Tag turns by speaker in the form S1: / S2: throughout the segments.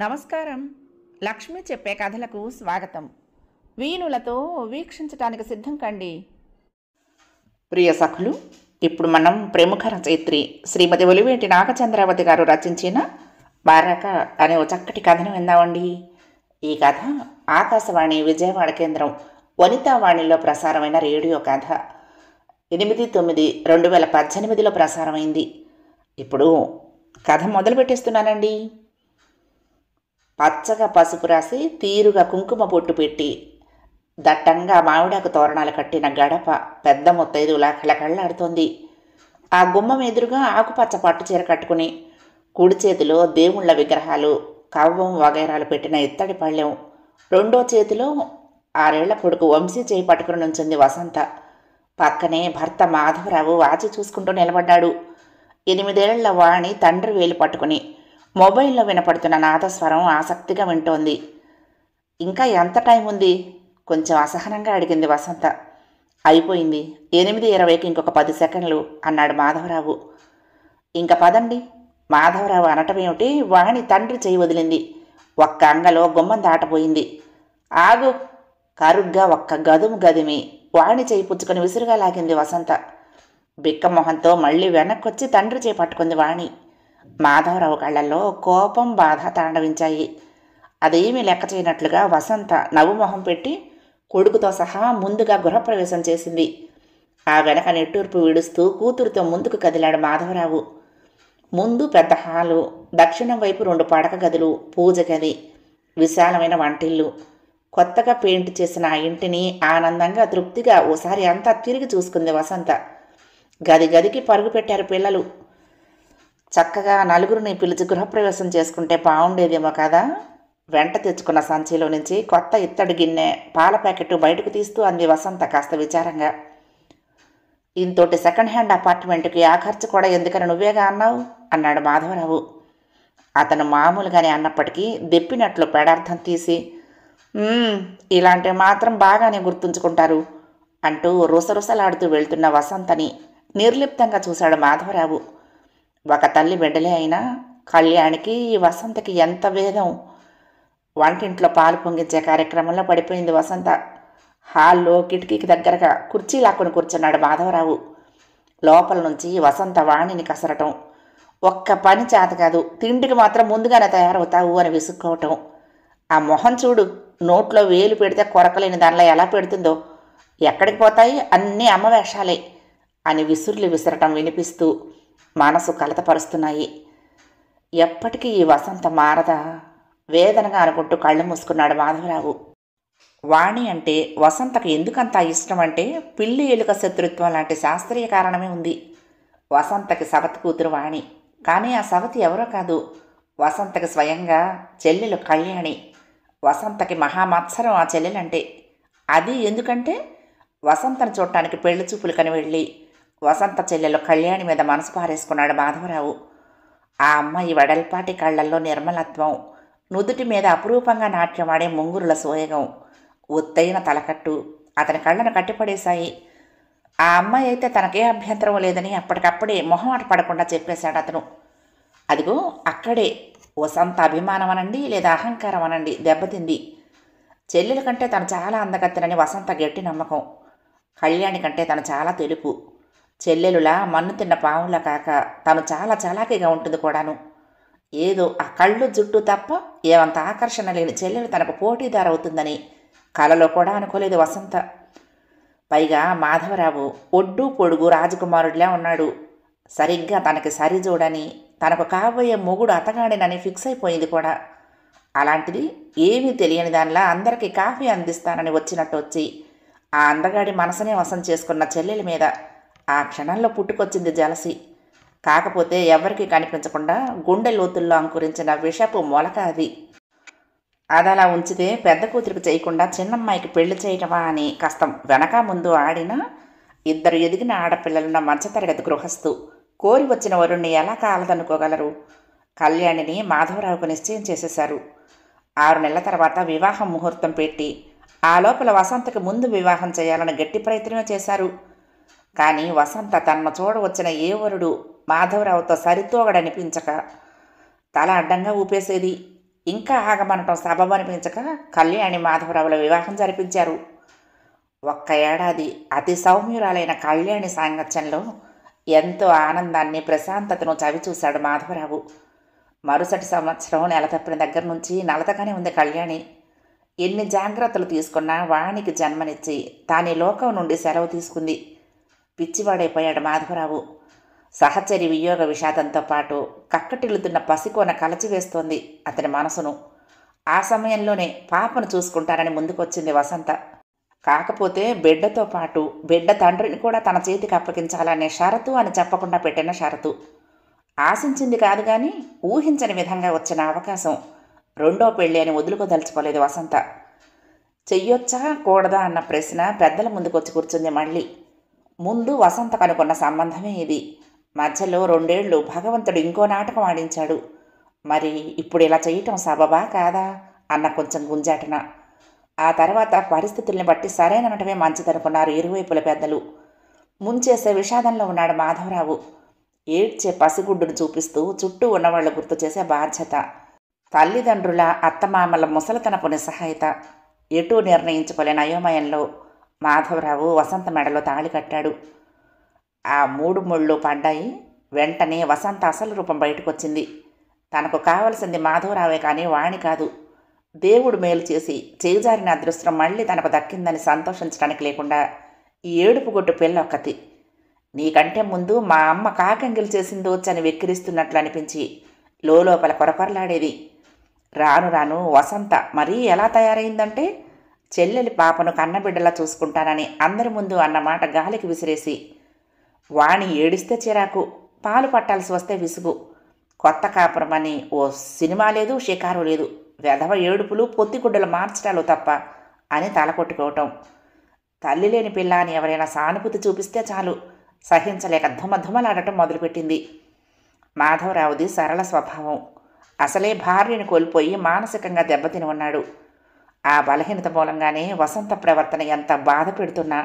S1: నమస్కారం. లక్ష్మి చెప్పే కథలకు స్వాగతం. వీణులతో వీక్షించటానికి సిద్ధం కండి. ప్రియ సఖులు, ఇప్పుడు మనం ప్రముఖ రచయిత్రి శ్రీమతి ఒలివేటి నాగచంద్రావతి గారు రచించిన బారాక అనే ఓ చక్కటి కథను విందామండి. ఈ కథ ఆకాశవాణి విజయవాడ కేంద్రం వనితావాణిలో ప్రసారమైన రేడియో కథ. 8/9/2018లో ప్రసారమైంది. ఇప్పుడు కథ మొదలు పెట్టేస్తున్నానండి. పచ్చగా పసుపు రాసి తీరుగా కుంకుమ బొట్టు పెట్టి దట్టంగా మామిడాకు తోరణాలు కట్టిన గడప పెద్ద ముత్తైదులా కళకళలాడుతోంది. ఆ గుమ్మం ఎదురుగా ఆకుపచ్చ పట్టు చీర కట్టుకుని కుడి చేతిలో దేవుళ్ల విగ్రహాలు, కవ్వం వగైరాలు పెట్టిన ఇత్తడి పళ్ళెం, రెండో చేతిలో 6 ఏళ్ల కొడుకు వంశీ చేయి పట్టుకుని నుంచింది వసంత. పక్కనే భర్త మాధవరావు వాచి చూసుకుంటూ నిలబడ్డాడు. 8 ఏళ్ల వాణి తండ్రి వేలు పట్టుకుని మొబైల్లో వినపడుతున్న నాదస్వరం ఆసక్తిగా వింటోంది. ఇంకా ఎంత టైం ఉంది? కొంచెం అసహనంగా అడిగింది వసంత. అయిపోయింది, 8:20కి ఇంకొక 10 సెకండ్లు అన్నాడు మాధవరావు. ఇంకా పదండి. మాధవరావు అనటమేమిటి, వాణి తండ్రి చేయి వదిలింది. ఒక్క అంగలో గుమ్మం దాటపోయింది. ఆగు! కరుగ్గా ఒక్క గదుము గదిమి వాణి చేయి పుచ్చుకొని విసురుగా లాగింది వసంత. బిక్కమొహంతో మళ్ళీ వెనక్కొచ్చి తండ్రి చేయి పట్టుకుంది వాణి. మాధవరావు కళ్ళల్లో కోపం, బాధ తాండవించాయి. అదేమీ లెక్క చేయనట్లుగా వసంత నవ్వుమొహం పెట్టి కొడుకుతో సహా ముందుగా గృహప్రవేశం చేసింది. ఆ వెనక నెట్టూర్పు విడుస్తూ కూతురుతో ముందుకు కదిలాడు మాధవరావు. ముందు పెద్ద హాలు, దక్షిణం వైపు 2 పడక గదులు, పూజ గది, విశాలమైన వంటిల్లు. కొత్తగా పెయింట్ చేసిన ఆ ఇంటిని ఆనందంగా తృప్తిగా ఓసారి అంతా తిరిగి చూసుకుంది వసంత. గది గదికి పరుగు పెట్టారు పిల్లలు. చక్కగా నలుగురిని పిలిచి గృహప్రవేశం చేసుకుంటే బాగుండేదేమో కదా. వెంట తెచ్చుకున్న సంచిలో నుంచి కొత్త ఇత్తడి గిన్నె, పాల ప్యాకెట్ బయటకు తీస్తూ అంది వసంత కాస్త విచారంగా. ఇంతోటి సెకండ్ హ్యాండ్ అపార్ట్మెంట్కి ఆ ఖర్చు కూడా ఎందుకని నువ్వేగా అన్నావు అన్నాడు మాధవరావు. అతను మామూలుగానే అన్నప్పటికీ దెప్పినట్లు పెడార్థం తీసి, ఇలాంటివి మాత్రం బాగానే గుర్తుంచుకుంటారు అంటూ రుసరుసలాడుతూ వెళ్తున్న వసంతని నిర్లిప్తంగా చూశాడు మాధవరావు. ఒక తల్లి బిడ్డలే అయినా కళ్యాణికి ఈ వసంతకి ఎంత భేదం. వంటింట్లో పాలు పొంగించే కార్యక్రమంలో పడిపోయింది వసంత. హాల్లో కిటికీకి దగ్గరగా కుర్చీ లాక్కుని కూర్చున్నాడు మాధవరావు. లోపల నుంచి వసంత వాణిని కసరటం. ఒక్క పని చేత కాదు, తిండికి మాత్రం ముందుగానే తయారవుతావు అని విసుక్కోవటం. ఆ మొహం చూడు, నోట్లో వేలు పెడితే కొరకలేని దానిలో ఎలా పెడుతుందో. ఎక్కడికి పోతాయి, అన్నీ అమ్మ వేషాలే అని విసురులు విసరటం వినిపిస్తూ మనసు కలతపరుస్తున్నాయి. ఎప్పటికీ ఈ వసంత మారదా? వేదనగా అనుకుంటూ కళ్ళు మూసుకున్నాడు మాధవరావు. వాణి అంటే వసంతకు ఎందుకంత ఇష్టం అంటే పిల్లి ఎలుక శత్రుత్వం లాంటి శాస్త్రీయ కారణమే ఉంది. వసంతకి సవతి కూతురు వాణి, కానీ ఆ సవతి ఎవరో కాదు, వసంతకి స్వయంగా చెల్లెలు కళ్యాణి. వసంతకి మహామత్సరం ఆ చెల్లెలంటే. అది ఎందుకంటే వసంతను చూడటానికి పెళ్లి చూపులు కని వెళ్ళి వసంత చెల్లెలు కళ్యాణి మీద మనసు పారేసుకున్నాడు మాధవరావు. ఆ అమ్మాయి వెడల్పాటి కళ్లల్లో నిర్మలత్వం, నుదుటి మీద అపురూపంగా నాట్యమాడే ముంగురుల సోయగం, ఒత్తైన తలకట్టు అతని కళ్ళను కట్టిపడేశాయి. ఆ అమ్మాయి అయితే తనకే అభ్యంతరం లేదని అప్పటికప్పుడే మొహమాట పడకుండా చెప్పేశాడు అతను. అదిగో అక్కడే వసంత అభిమానం అనండి లేదా అహంకారం అనండి దెబ్బతింది. చెల్లెల కంటే తను చాలా అందగత్తెనని వసంత గట్టి నమ్మకం. కళ్యాణి కంటే తను చాలా తెలుపు. చెల్లెలులా మన్ను తిన్న పావులా కాక తను చాలా చలాకీగా ఉంటుంది కూడాను. ఏదో ఆ కళ్ళు జుట్టు తప్ప ఏమంత ఆకర్షణ లేని చెల్లెలు తనకు పోటీదారవుతుందని కలలో కూడా అనుకోలేదు వసంత. పైగా మాధవరావు ఒడ్డు పొడుగు రాజకుమారుడిలా ఉన్నాడు. సరిగ్గా తనకి సరిజోడని, తనకు కాబోయే మొగుడు అతగాడినని ఫిక్స్ అయిపోయింది కూడా. అలాంటిది ఏమీ తెలియని దానిలా అందరికీ కాఫీ అందిస్తానని వచ్చినట్టు వచ్చి ఆ అందగాడి మనసునే వశం చేసుకున్న చెల్లెలి మీద ఆ క్షణంలో పుట్టుకొచ్చింది జలసి. కాకపోతే ఎవరికీ కనిపించకుండా గుండె లోతుల్లో అంకురించిన విషపు మొలక అది. అదలా ఉంచితే పెద్ద కూతురికి చేయకుండా చిన్నమ్మాయికి పెళ్లి చేయటమా అని కాస్త వెనక ముందు ఆడినా 2 ఎదిగిన ఆడపిల్లలున్న మధ్యతరగతి గృహస్థు కోరి వచ్చిన వరుణ్ణి ఎలా కాలదనుకోగలరు? కళ్యాణిని మాధవరావుకు నిశ్చయం చేసేశారు. 6 నెలల తర్వాత వివాహం ముహూర్తం పెట్టి ఆ లోపల వసంతకి ముందు వివాహం చేయాలని గట్టి ప్రయత్నమే చేశారు. కానీ వసంత తనను చూడవచ్చిన ఏ వరుడు మాధవరావుతో సరితూగడనిపించక తల అడ్డంగా ఊపేసేది. ఇంకా ఆగమనటం సబబనిపించక కళ్యాణి మాధవరావుల వివాహం జరిపించారు. ఒక్క ఏడాది అతి సౌమ్యురాలైన కళ్యాణి సాంగత్యంలో ఎంతో ఆనందాన్ని, ప్రశాంతతను చవిచూశాడు మాధవరావు. మరుసటి సంవత్సరం నెల తప్పిన దగ్గర నుంచి నలతగానే ఉంది కళ్యాణి. ఎన్ని జాగ్రత్తలు తీసుకున్నా వాణికి జన్మనిచ్చి తాని లోకం నుండి సెలవు తీసుకుంది. పిచ్చివాడైపోయాడు మాధవరావు. సహచరి వియోగ విషాదంతో పాటు కక్కటిల్లుతున్న పసికోన కలచివేస్తోంది అతని మనసును. ఆ సమయంలోనే పాపను చూసుకుంటానని ముందుకొచ్చింది వసంత. కాకపోతే బిడ్డతో పాటు బిడ్డ తండ్రిని కూడా తన చేతికి అప్పగించాలనే షరతు అని చెప్పకుండా పెట్టిన షరతు. ఆశించింది కాదు కానీ ఊహించని విధంగా వచ్చిన అవకాశం. రెండో పెళ్ళి అని వదులుకోదలుచుకోలేదు వసంత. చెయ్యొచ్చా కూడదా అన్న ప్రశ్న పెద్దల ముందుకొచ్చి కూర్చుంది మళ్ళీ. ముందు వసంత కనుకున్న సంబంధమే ఇది. మధ్యలో 2 ఏళ్లు భగవంతుడు ఇంకో నాటకం ఆడించాడు. మరి ఇప్పుడు ఇలా చేయటం సబబా కాదా అన్న కొంచెం గుంజాటన. ఆ తర్వాత పరిస్థితుల్ని బట్టి సరైనటమే మంచిదనుకున్నారు ఇరువైపుల పెద్దలు. ముంచేసే విషాదంలో ఉన్నాడు మాధవరావు. ఏడ్చే పసిగుడ్డును చూపిస్తూ చుట్టూ ఉన్నవాళ్లు గుర్తు చేసే బాధ్యత, తల్లిదండ్రుల అత్తమామల ముసలితనపు నిస్సహాయత, ఎటూ నిర్ణయించుకోలేని అయోమయంలో మాధవరావు వసంత మెడలో తాళి కట్టాడు. ఆ 3 ముళ్ళు పడ్డాయి. వెంటనే వసంత అసలు రూపం బయటకొచ్చింది. తనకు కావలసింది మాధవరావే కానీ వాణి కాదు. దేవుడు మేలు చేసి చేజారిన అదృష్టం మళ్ళీ తనకు దక్కిందని సంతోషించడానికి లేకుండా ఈ ఏడుపు గొట్టు పిల్ల ఒక్కతి. నీకంటే ముందు మా అమ్మ కాకంగిలు చేసిందోచ్చని వెక్కిరిస్తున్నట్లు అనిపించి లోపల కొరకొరలాడేది. రాను రాను వసంత మరీ ఎలా తయారైందంటే చెల్లెలి పాపను కన్నబిడ్డలా చూసుకుంటానని అందరి ముందు అన్నమాట గాలికి విసిరేసి, వాణి ఏడిస్తే చిరాకు, పాలు పట్టాల్సి వస్తే విసుగు, కొత్త కాపురమని ఓ సినిమా లేదు, షికారు లేదు, వెధవ ఏడుపులు, పొత్తిగుడ్డలు మార్చడాలు తప్ప అని తలకొట్టుకోవటం. తల్లి లేని పిల్ల అని ఎవరైనా సానుభూతి చూపిస్తే చాలు సహించలేక ధుమధుమలాడటం మొదలుపెట్టింది. మాధవరావుది సరళ స్వభావం. అసలే భార్యను కోల్పోయి మానసికంగా దెబ్బతిని ఉన్నాడు. ఆ బలహీనత మూలంగానే వసంత ప్రవర్తన ఎంత బాధ పెడుతున్నా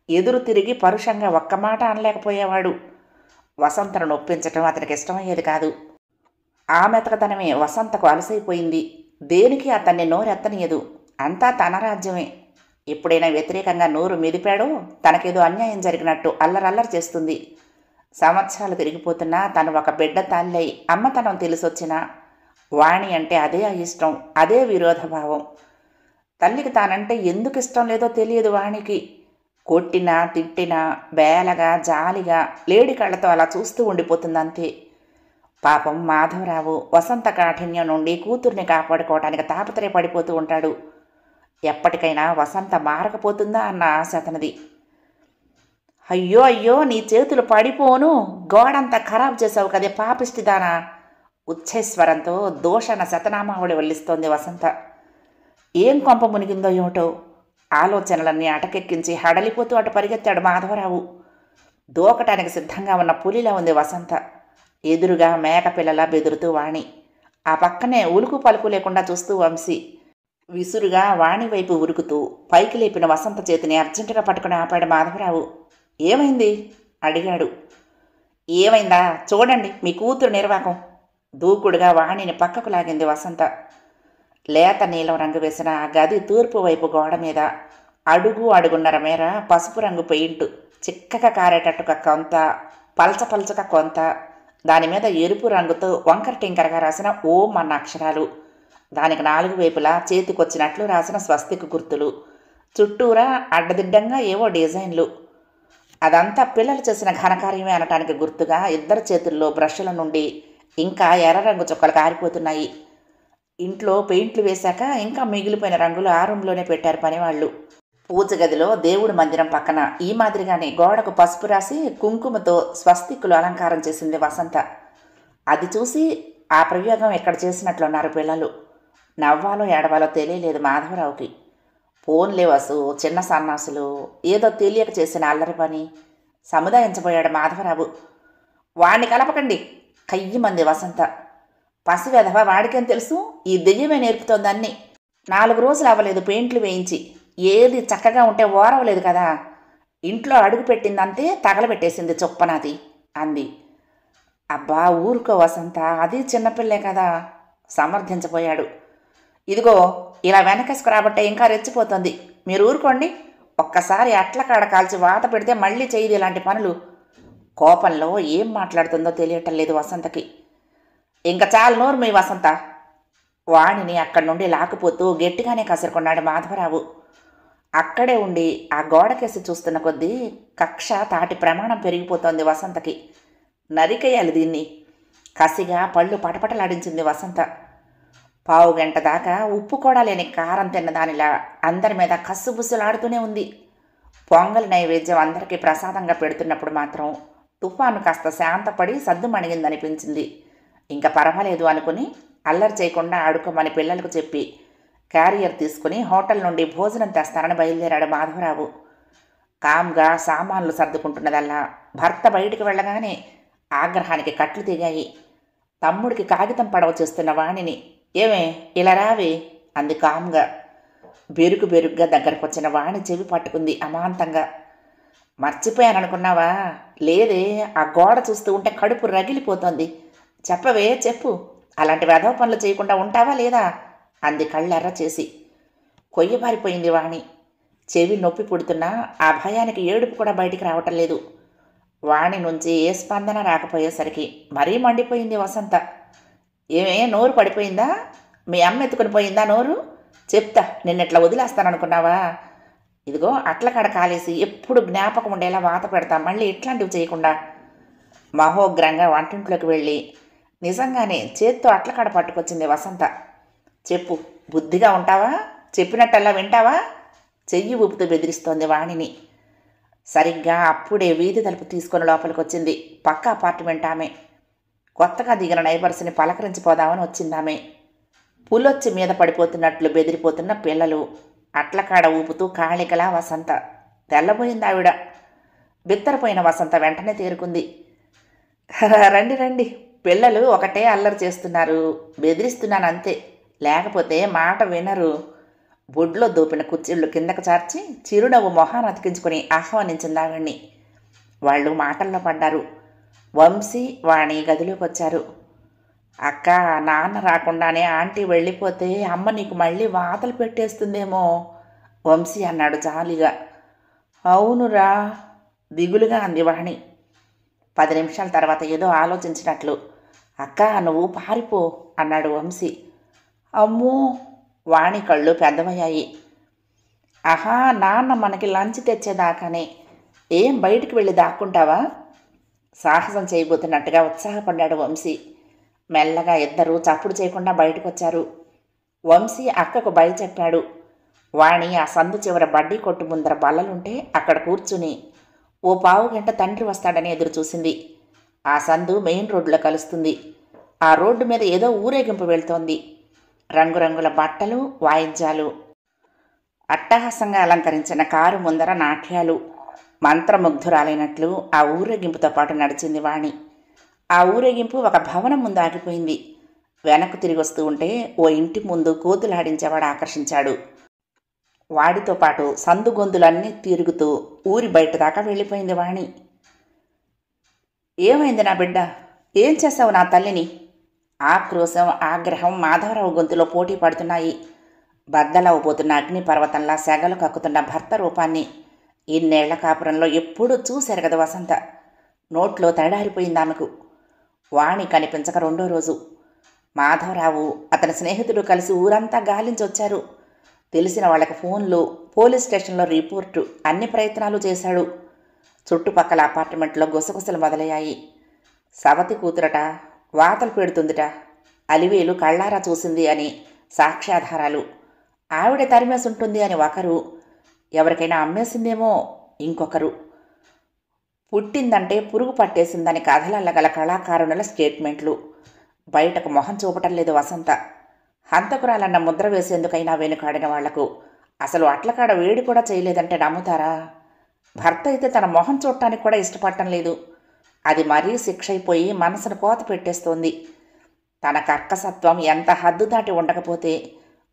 S1: ఎదురు తిరిగి పరుషంగా ఒక్క మాట అనలేకపోయేవాడు. వసంతను నొప్పించటం అతనికి ఇష్టమయ్యేది కాదు. ఆ మెతకతనమే వసంతకు అలసైపోయింది. దేనికి అతన్ని నోరెత్తనీయదు. అంతా తన రాజ్యమే. ఎప్పుడైనా వ్యతిరేకంగా నోరు మెదిపాడో తనకేదో అన్యాయం జరిగినట్టు అల్లరల్లరి చేస్తుంది. సంవత్సరాలు తిరిగిపోతున్నా తను ఒక బిడ్డ తల్లై అమ్మతనం తెలిసొచ్చినా వాణి అంటే అదే అయిష్టం, అదే విరోధభావం. తల్లికి తానంటే ఎందుకు ఇష్టం లేదో తెలియదు వాణికి. కొట్టినా తిట్టినా బేలగా జాలిగా లేడి కళ్ళతో అలా చూస్తూ ఉండిపోతుందంతే. పాపం మాధవరావు వసంత కాఠిన్యం నుండి కూతుర్ని కాపాడుకోవడానికి తాపత్రయపడిపోతూ ఉంటాడు. ఎప్పటికైనా వసంత మారకపోతుందా అన్న ఆశ అతనిది. అయ్యో అయ్యో నీ చేతులు పడిపోను, గోడంతా ఖరాబ్ చేసావు కదే పాపిష్టిదానా, ఉచ్ఛైస్వరంతో దోషణ శతనామావళి వల్లిస్తోంది వసంత. ఏం కొంప మునిగిందో ఏమిటో ఆలోచనలన్నీ అటకెక్కించి హడలిపోతూ అటు పరిగెత్తాడు మాధవరావు. దూకటానికి సిద్ధంగా ఉన్న పులిలా ఉంది వసంత. ఎదురుగా మేకపిల్లలా బెదురుతూ వాణి, ఆ పక్కనే ఉలుకు పలుకు లేకుండా చూస్తూ వంశీ. విసురుగా వాణి వైపు ఉరుకుతూ పైకి లేపిన వసంత చేతిని అర్జెంటుగా పట్టుకుని ఆపాడు మాధవరావు. ఏమైంది అడిగాడు. ఏమైందా చూడండి మీ కూతురు నిర్వాకం. దూకుడుగా వాణిని పక్కకు లాగింది వసంత. లేత నీలం రంగు వేసిన ఆ గది తూర్పు వైపు గోడ మీద అడుగున్నర మేర పసుపు రంగు పెయింట్, చిక్కగా కారేటట్టుగా కొంత, పల్చపల్చగా కొంత, దానిమీద ఎరుపు రంగుతో వంకర టింకరగా రాసిన ఓం అన్న అక్షరాలు, దానికి 4 వైపులా చేతికొచ్చినట్లు రాసిన స్వస్తిక్ గుర్తులు, చుట్టూరా అడ్డదిడ్డంగా ఏవో డిజైన్లు. అదంతా పిల్లలు చేసిన ఘనకార్యమే అనటానికి గుర్తుగా 2 చేతుల్లో బ్రష్ల నుండి ఇంకా ఎర్ర రంగు చుక్కలు కారిపోతున్నాయి. ఇంట్లో పెయింట్లు వేశాక ఇంకా మిగిలిపోయిన రంగులు ఆ రూంలోనే పెట్టారు పనివాళ్ళు. పూజ గదిలో దేవుడి మందిరం పక్కన ఈ మాదిరిగానే గోడకు పసుపు రాసి కుంకుమతో స్వస్తిక్కులు అలంకారం చేసింది వసంత. అది చూసి ఆ ప్రయోగం ఎక్కడ చేసినట్లున్నారు పిల్లలు. నవ్వాలో ఏడవాలో తెలియలేదు మాధవరావుకి. ఫోన్లే వసు, చిన్న సన్నాసులు, ఏదో తెలియక చేసిన అల్లరి పని సముదాయించబోయాడు మాధవరావు. వాణ్ణి కలపకండి కయ్యమంది వసంత. పసివెధవ వాడికేం తెలుసు, ఈ దెయ్యమే నేర్పుతోందన్నీ. 4 రోజులు అవ్వలేదు పెయింట్లు వేయించి, ఏది చక్కగా ఉంటే ఓరవలేదు కదా. ఇంట్లో అడుగు పెట్టిందంతే తగలబెట్టేసింది చొప్పనాది అంది. అబ్బా ఊరుకో వసంత, అది చిన్నపిల్లే కదా. సమర్థించబోయాడు. ఇదిగో ఇలా వెనకేసుకు రాబట్టే ఇంకా రెచ్చిపోతుంది. మీరు ఊరుకోండి. ఒక్కసారి అట్ల కాడ కాల్చి వాత పెడితే మళ్ళీ చేయదు ఇలాంటి పనులు. కోపంలో ఏం మాట్లాడుతుందో తెలియటం లేదు వసంతకి. ఇంక చాలు నోరు మీ వసంత. వాణిని అక్కడి నుండి లాక్కుపోతూ గట్టిగానే కసురుకున్నాడు మాధవరావు. అక్కడే ఉండి ఆ గోడకేసి చూస్తున్న కొద్దీ కక్ష తాటి ప్రమాణం పెరిగిపోతోంది వసంతకి. నరికేయాలి దీన్ని. కసిగా పళ్ళు పటపటలాడించింది వసంత. పావు గంట దాకా ఉప్పు కూడా లేని కారం తిన్నదానిలా అందరి మీద కస్సుబుస్సులాడుతూనే ఉంది. పొంగలి నైవేద్యం అందరికీ ప్రసాదంగా పెడుతున్నప్పుడు మాత్రం తుఫాను కాస్త శాంతపడి సద్దుమణిగిందనిపించింది. ఇంకా పర్వాలేదు అనుకుని అల్లరి చేయకుండా ఆడుకోమని పిల్లలకు చెప్పి క్యారియర్ తీసుకుని హోటల్ నుండి భోజనం తెస్తానని బయలుదేరాడు మాధవరావు. కామ్గా సామాన్లు సర్దుకుంటున్నదల్లా భర్త బయటికి వెళ్ళగానే ఆగ్రహానికి కట్లు తెగాయి. తమ్ముడికి కాగితం పడవ చేస్తున్న వాణిని ఏమే ఇలా రావే అంది కామ్గా. బెరుగ్గా దగ్గరకొచ్చిన వాణి చెవి పట్టుకుంది అమాంతంగా. మర్చిపోయాననుకున్నావా? లేదే, ఆ గోడ చూస్తూ ఉంటే కడుపు రగిలిపోతోంది. చెప్పవే చెప్పు. అలాంటి వెధవ పనులు చేయకుండా ఉంటావా లేదా అంది కళ్ళెర్ర చేసి. కొయ్యబారిపోయింది వాణి. చెవి నొప్పి పుడుతున్నా ఆ భయానికి ఏడుపు కూడా బయటికి రావటం లేదు. వాణి నుంచి ఏ స్పందన రాకపోయేసరికి మరీ మండిపోయింది వసంత. ఏమే నోరు పడిపోయిందా? మీ అమ్మ ఎత్తుకుని పోయిందా నోరు? చెప్తా, నిన్నెట్లా వదిలేస్తాననుకున్నావా? ఇదిగో అట్లకాడ కాలేసి ఎప్పుడు జ్ఞాపకం ఉండేలా వాత పెడతా, మళ్ళీ ఇట్లాంటివి చేయకుండా. మహోగ్రంగా వంటింట్లోకి వెళ్ళి నిజంగానే చేత్తో అట్లకాడ పట్టుకొచ్చింది వసంత. చెప్పు, బుద్ధిగా ఉంటావా? చెప్పినట్టల్లా వింటావా? చెయ్యి ఊపుతూ బెదిరిస్తోంది వాణిని. సరిగ్గా అప్పుడే వీధి తలుపు తీసుకొని లోపలికి వచ్చింది పక్క అపార్ట్మెంట్ ఆమె. కొత్తగా దిగిన నైబర్స్ని పలకరించిపోదామని వచ్చిందామె. పులొచ్చి మీద పడిపోతున్నట్లు బెదిరిపోతున్న పిల్లలు. అట్లకాడ ఊపుతూ కాళికలా వసంత. తెల్లబోయింది ఆవిడ. బిత్తరపోయిన వసంత వెంటనే తేరుకుంది. రండి రండి, పిల్లలు ఒకటే అల్లరి చేస్తున్నారు, బెదిరిస్తున్నానంతే, లేకపోతే మాట వినరు. బొడ్లో దూపిన కుర్చీళ్ళు కిందకు చార్చి చిరునవ్వు మొహాన్ని అతికించుకుని ఆహ్వానించింది ఆవిడ్ని. వాళ్ళు మాటల్లో పడ్డారు. వంశీ వాణి గదిలోకి వచ్చారు. అక్క, నాన్న రాకుండానే ఆంటీ వెళ్ళిపోతే అమ్మ నీకు మళ్ళీ వాతలు పెట్టేస్తుందేమో వంశీ అన్నాడు జాలిగా. అవునురా, దిగులుగా అంది వాణి. 10 నిమిషాల తర్వాత ఏదో ఆలోచించినట్లు, అక్క నువ్వు పారిపో అన్నాడు వంశీ. అమ్మో, వాణి కళ్ళు పెద్దవయ్యాయి. ఆహా, నాన్న మనకి లంచ్ తెచ్చేదాకానే, ఏం బయటికి వెళ్ళి దాక్కుంటావా? సాహసం చేయబోతున్నట్టుగా ఉత్సాహపడ్డాడు వంశీ. మెల్లగా ఇద్దరూ చప్పుడు చేయకుండా బయటకు వచ్చారు. వంశీ అక్కకు బయ చెప్పాడు. వాణి ఆ సందు చివర బడ్డీ కొట్టు ముందర బల్లలుంటే అక్కడ కూర్చుని ఓ పావు గంట తండ్రి వస్తాడని ఎదురు చూసింది. ఆ సందు మెయిన్ రోడ్లో కలుస్తుంది. ఆ రోడ్డు మీద ఏదో ఊరేగింపు వెళ్తోంది. రంగురంగుల బట్టలు, వాయిద్యాలు. అట్టహాసంగా అలంకరించిన కారు ముందర నాట్యాలు. మంత్రముగ్ధురాలైనట్లు ఆ ఊరేగింపుతో పాటు నడిచింది వాణి. ఆ ఊరేగింపు ఒక భవనం ముందు ఆగిపోయింది. వెనక్కు తిరిగి వస్తూ ఉంటే ఓ ఇంటి ముందు కోతులాడించేవాడు ఆకర్షించాడు. వాడితో పాటు సందు గొంతులన్నీ తిరుగుతూ ఊరి బయట దాకా వెళ్ళిపోయింది వాణి. ఏమైంది నా బిడ్డ? ఏం చేశావు నా తల్లిని? ఆక్రోశం, ఆగ్రహం మాధవరావు గొంతులో పోటీ పడుతున్నాయి. బద్దలవబోతున్న అగ్నిపర్వతంలా సెగలు కక్కుతున్న భర్త రూపాన్ని ఇన్నేళ్ల కాపురంలో ఎప్పుడూ చూసెరగదు వసంత. నోట్లో తడారిపోయింది ఆమెకు. వాణి కనిపించక 2వ రోజు మాధవరావు అతని స్నేహితుడు కలిసి ఊరంతా గాలించొచ్చారు. తెలిసిన వాళ్ళకి ఫోన్లు, పోలీస్ స్టేషన్లో రిపోర్టు, అన్ని ప్రయత్నాలు చేశాడు. చుట్టుపక్కల అపార్ట్మెంట్లో గుసగుసలు మొదలయ్యాయి. సవతి కూతురట, వాతలు పెడుతుందిట, అలివేలు కళ్ళారా చూసింది అని సాక్ష్యాధారాలు. ఆవిడ తరిమేసి ఉంటుంది అని ఒకరు, ఎవరికైనా అమ్మేసిందేమో ఇంకొకరు. పుట్టిందంటే పురుగు పట్టేసిందని కథలల్లగల కళాకారుణుల స్టేట్మెంట్లు. బయటకు మొహం చూపటం లేదు వసంత. హంతకురాలన్న ముద్ర వేసేందుకైనా వెనుకాడిన వాళ్లకు అసలు అట్లకాడ వేడి కూడా చేయలేదంటే నమ్ముతారా? భర్త అయితే తన మొహం చూడటానికి కూడా ఇష్టపడటం లేదు. అది మరీ శిక్ష అయిపోయి మనసును కోత పెట్టేస్తోంది. తన కర్కసత్వం ఎంత హద్దు దాటి ఉండకపోతే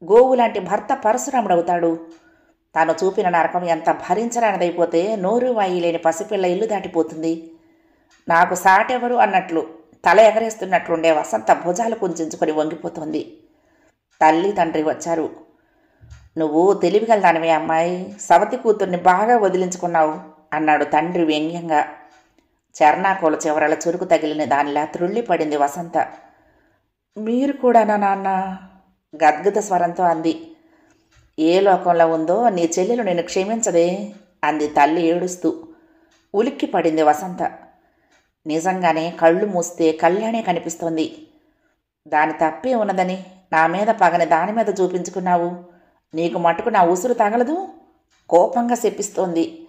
S1: గోవులాంటి భర్త పరశురాముడవుతాడు. తాను చూపిన నరకం ఎంత భరించరానిదైపోతే నోరు వాయి లేని పసిపిల్ల ఇల్లు దాటిపోతుంది. నాకు సాటెవరు అన్నట్లు తల ఎగరేస్తున్నట్లుండే వసంత భుజాలు కుంచుకొని వంగిపోతోంది. తల్లి తండ్రి వచ్చారు. నువ్వు తెలివిగలదానివే అమ్మాయి, సవతి కూతుర్ని బాగా వదిలించుకున్నావు అన్నాడు తండ్రి వ్యంగ్యంగా. చర్నాకోల చివరల చురుకు తగిలిన దానిలా త్రుళ్ళిపడింది వసంత. మీరు కూడానా నాన్న? గద్గద స్వరంతో అంది. ఏ లోకంలో ఉందో నీ చెల్లెలు నేను క్షమించదే అంది తల్లి ఏడుస్తూ. ఉలిక్కి పడింది వసంత. నిజంగానే కళ్ళు మూస్తే కళ్యాణే కనిపిస్తోంది. దాని తప్పే ఉన్నదని నా మీద పగని దాని మీద చూపించుకున్నావు. నీకు మటుకు నా ఉసురు తగలదు కోపంగా చెప్పిస్తోంది.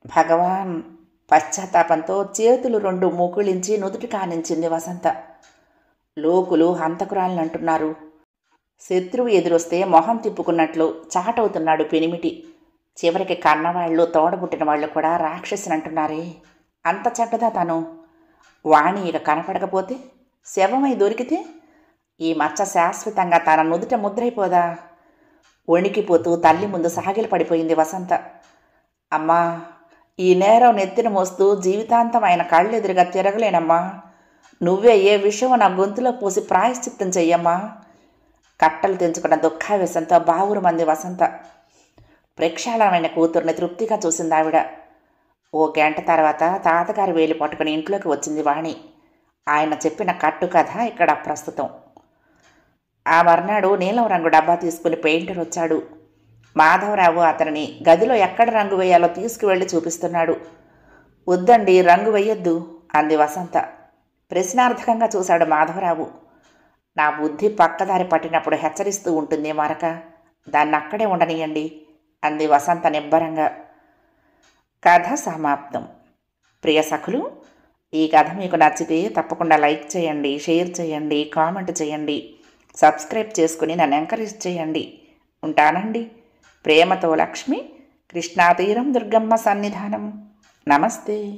S1: భగవాన్ పశ్చాత్తాపంతో చేతులు రెండు మూకుళించి నుదుటి కానించింది వసంత. లోకులు హంతకురాలనంటున్నారు. శత్రువు ఎదురొస్తే మొహం తిప్పుకున్నట్లు చాటవుతున్నాడు పెనిమిటి. చివరికి కన్నవాళ్ళు తోడబుట్టిన వాళ్ళు కూడా రాక్షసినంటున్నారే. అంత చెడ్డదా తను? వాణి ఇక కనపడకపోతే, శవమై దొరికితే ఈ మచ్చ శాశ్వతంగా తన నుదుట ముద్రైపోదా? వణికిపోతూ తల్లి ముందు సాగిలి పడిపోయింది వసంత. అమ్మా, ఈ నేరం నెత్తిన మోస్తూ జీవితాంతం ఆయన కళ్ళెదురుగా తిరగలేనమ్మా. నువ్వే ఏ విషయం నా గొంతులో పోసి ప్రాయశ్చిత్తం చెయ్యమ్మా. కట్టలు తెంచుకున్న దుఃఖావేశంతో బావురు మంది వసంత. ప్రక్షాళనమైన కూతుర్ని తృప్తిగా చూసింది ఆవిడ. ఓ గంట తర్వాత తాతగారి వేలు పట్టుకుని ఇంట్లోకి వచ్చింది వాణి. ఆయన చెప్పిన కట్టు కథ ఇక్కడ ప్రస్తుతం. ఆ మర్నాడు నీలం రంగు డబ్బా తీసుకుని పెయింటర్ వచ్చాడు. మాధవరావు అతనిని గదిలో ఎక్కడ రంగు వేయాలో తీసుకువెళ్ళి చూపిస్తున్నాడు. వద్దండి, రంగు వేయొద్దు అంది వసంత. ప్రశ్నార్థకంగా చూశాడు మాధవరావు. నా బుద్ధి పక్కదారి పట్టినప్పుడు హెచ్చరిస్తూ ఉంటుంది మరక, దాన్ని అక్కడే ఉండనియండి అంది వసంత నిబ్బరంగా. కథ సమాప్తం. ప్రియ సఖులు, ఈ కథ మీకు నచ్చితే తప్పకుండా లైక్ చేయండి, షేర్ చేయండి, కామెంట్ చేయండి, సబ్స్క్రైబ్ చేసుకుని నన్ను ఎంకరేజ్ చేయండి. ఉంటానండి. ప్రేమతో లక్ష్మి, కృష్ణాతీరం దుర్గమ్మ సన్నిధానం. నమస్తే.